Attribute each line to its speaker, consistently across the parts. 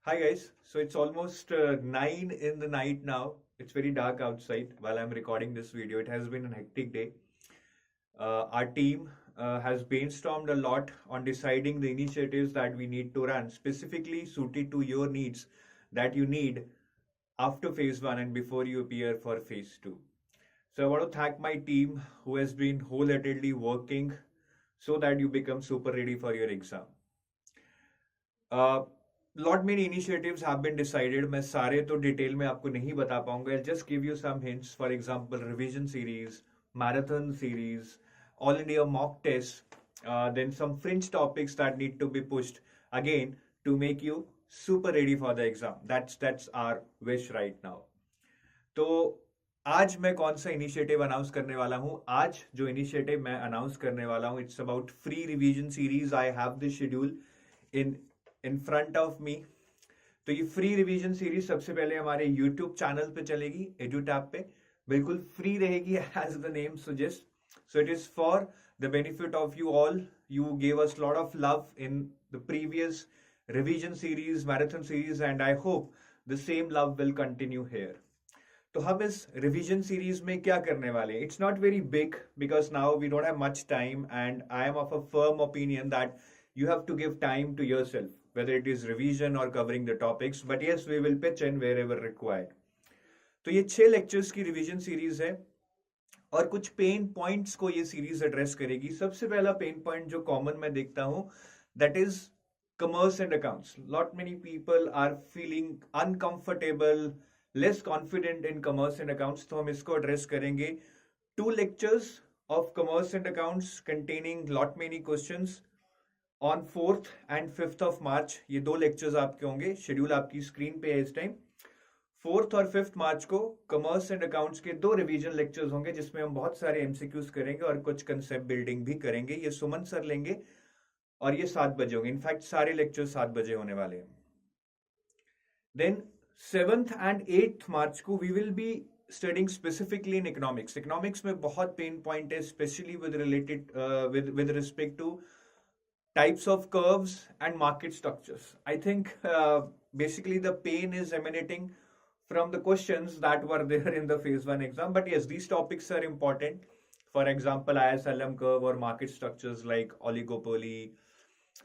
Speaker 1: Hi guys, so it's almost 9 in the night now. It's very dark outside while I'm recording this video. It has been a hectic day. Our team has brainstormed a lot on deciding the initiatives that we need to run, specifically suited to your needs that you need after phase 1 and before you appear for phase 2. So I want to thank my team who has been wholeheartedly working so that you become super ready for your exam. Lot many initiatives have been decided. मैं सारे तो detail में आपको नहीं बता पाऊंगा. Just give you some hints. For example revision series, marathon series, all India mock test, then some fringe topics that need to be pushed again to make you super ready for the exam. That's our wish right now. तो आज मैं कौन सा initiative announce करने वाला हूं. आज जो इनिशिएटिव मैं अनाउंस करने वाला हूं, it's about free revision series. I have the schedule in front of me. तो ये फ्री रिवीजन सीरीज सबसे पहले हमारे यूट्यूब चैनल पे चलेगी, एडुटैप पे. बिल्कुल फ्री रहेगी as the name suggest. So it is for the benefit of you all. You gave us lot of love in the previous revision series, marathon series, and I hope the same love will continue here. तो हम इस revision series में क्या करने वाले हैं. It's not very big because now we don't have much time and I am of a firm opinion that you have to give time to yourself, whether it is revision or covering the topics. But yes, we will pitch in wherever required. तो ये 6 lectures की revision series है और कुछ pen points को ये series address करेगी. सबसे पहला पेन पॉइंट जो कॉमन मैं देखता हूं, that is commerce and accounts. Lot many people are feeling uncomfortable, less confident in commerce and accounts. तो हम इसको एड्रेस करेंगे. 2 lectures of commerce and accounts containing lot many questions on 4th and 5th of March. ये 2 lectures आपके होंगे. Schedule आपकी screen पे है इस टाइम. 4th और 5th मार्च को कमर्स एंड अकाउंट्स के 2 रिवीजन लेक्चर्स होंगे जिसमें हम बहुत सारे एमसीक्यूज करेंगे और कुछ कंसेप्ट बिल्डिंग भी करेंगे. ये सुमन सर लेंगे और ये 7 बजे होंगे. इनफैक्ट सारे लेक्चर्स 7 बजे होने वाले हैं. Then 7th and 8th March को we will be studying specifically in economics. Economics में बहुत पेन पॉइंट है, specially with respect to types of curves and market structures. I think basically the pain is emanating from the questions that were there in the phase 1 exam. But yes, these topics are important. For example, ISLM curve or market structures like oligopoly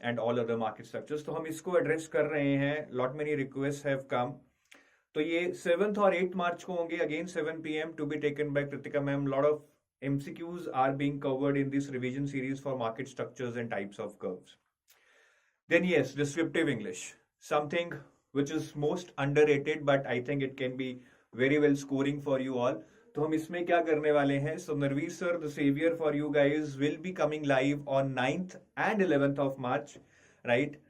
Speaker 1: and all other market structures. तो हम इसको address कर रहे हैं. Lot many requests have come. तो ये 7th और 8th March को होंगे. Again 7 PM to be taken by Kritika ma'am. Lot of MCQs are being covered in this revision series for market structures and types of curves. Then yes, descriptive English, something which is most underrated, but I think it can be very well scoring for you all. तो हम इसमें क्या करने वाले हैं. So Narveer sir, the savior for you guys, will be coming live on 9th and 11th of March, right?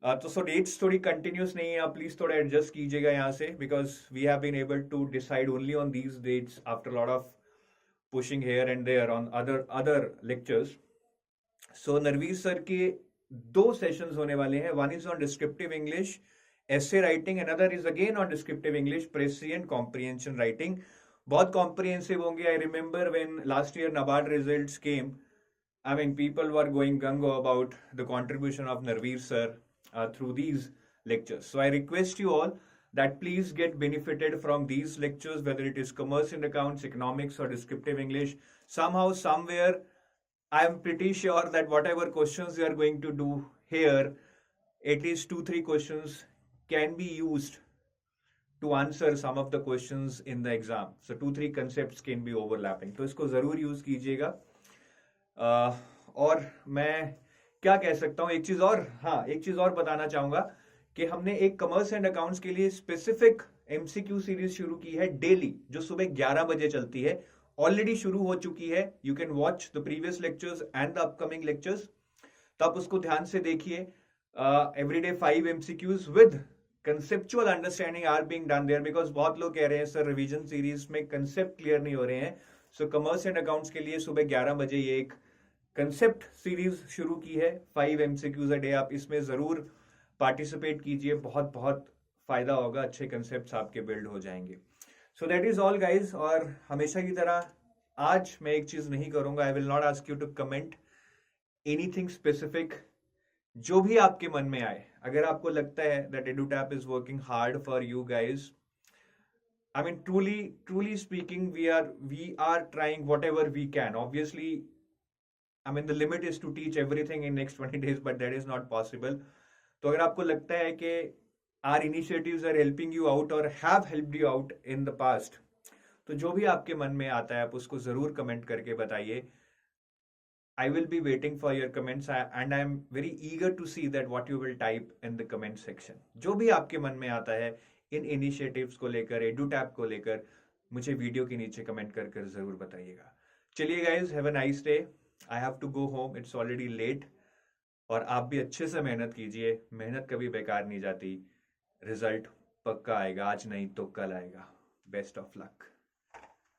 Speaker 1: तो so that's थोड़ी continuous नहीं है. आप प्लीज थोड़ा एडजस्ट कीजिएगा यहाँ से, because we have been able to decide only on these dates after lot of pushing here and there on other lectures. So Narveer sir के 2 सेशंस होने वाले हैं. One is on descriptive English essay writing, another is again on descriptive English prescient comprehension writing. बहुत comprehensive होंगे. I remember when last year NABARD results came, I mean people were going gung-ho about the contribution of Narveer sir through these lectures. So I request you all that please get benefited from these lectures, whether it is commerce and accounts, economics, or descriptive English. Somehow, somewhere, I am pretty sure that whatever questions you are going to do here, at least 2-3 questions can be used to answer some of the questions in the exam. So 2-3 concepts can be overlapping. तो इसको जरूर use कीजिएगा. और मैं क्या कह सकता हूँ, एक चीज और बताना चाहूंगा कि हमने एक कमर्स एंड अकाउंट्स के लिए स्पेसिफिक एमसीक्यू सीरीज शुरू की है डेली, जो सुबह 11 बजे चलती है. ऑलरेडी शुरू हो चुकी है. You can watch the previous lectures and the upcoming lectures. तो आप उसको ध्यान से देखिए. Everyday 5 MCQs with conceptual understanding are being done there, because बहुत लोग कह रहे हैं सर रिवीजन सीरीज में कंसेप्ट क्लियर नहीं हो रहे हैं. सो कमर्स एंड अकाउंट्स के लिए सुबह 11 बजे ये एक कंसेप्ट सीरीज शुरू की है. 5 एमसीक्यूज अ डे. आप इसमें जरूर पार्टिसिपेट कीजिए. बहुत बहुत फायदा होगा. अच्छे कंसेप्ट्स आपके बिल्ड हो जाएंगे. So that is all guys. और हमेशा की तरह आज मैं एक चीज नहीं करूंगा. I will not ask you to comment anything specific. जो भी आपके मन में आए, अगर आपको लगता है that EduTap is working hard for you guys, I mean, truly speaking, we are trying whatever we can. Obviously, I mean, the limit is to teach everything in next 20 days, but that is not possible. तो अगर आपको लगता है कि our initiatives are helping you out or have helped you out in the past, तो जो भी आपके मन में आता है आप उसको जरूर कमेंट करके बताइए. I will be waiting for your comments and I am very eager to see that what you will type in the comment section. जो भी आपके मन में आता है इन इनिशिएटिव्स को लेकर, EduTap को लेकर, मुझे वीडियो के नीचे कमेंट कर कर जरूर बताइएगा. चलिए guys, have a nice day. I have to go home, it's already late. और आप भी अच्छे से मेहनत कीजिए, मेहनत कभी बेकार नहीं जाती. रिजल्ट पक्का आएगा, आज नहीं तो कल आएगा. Best of luck.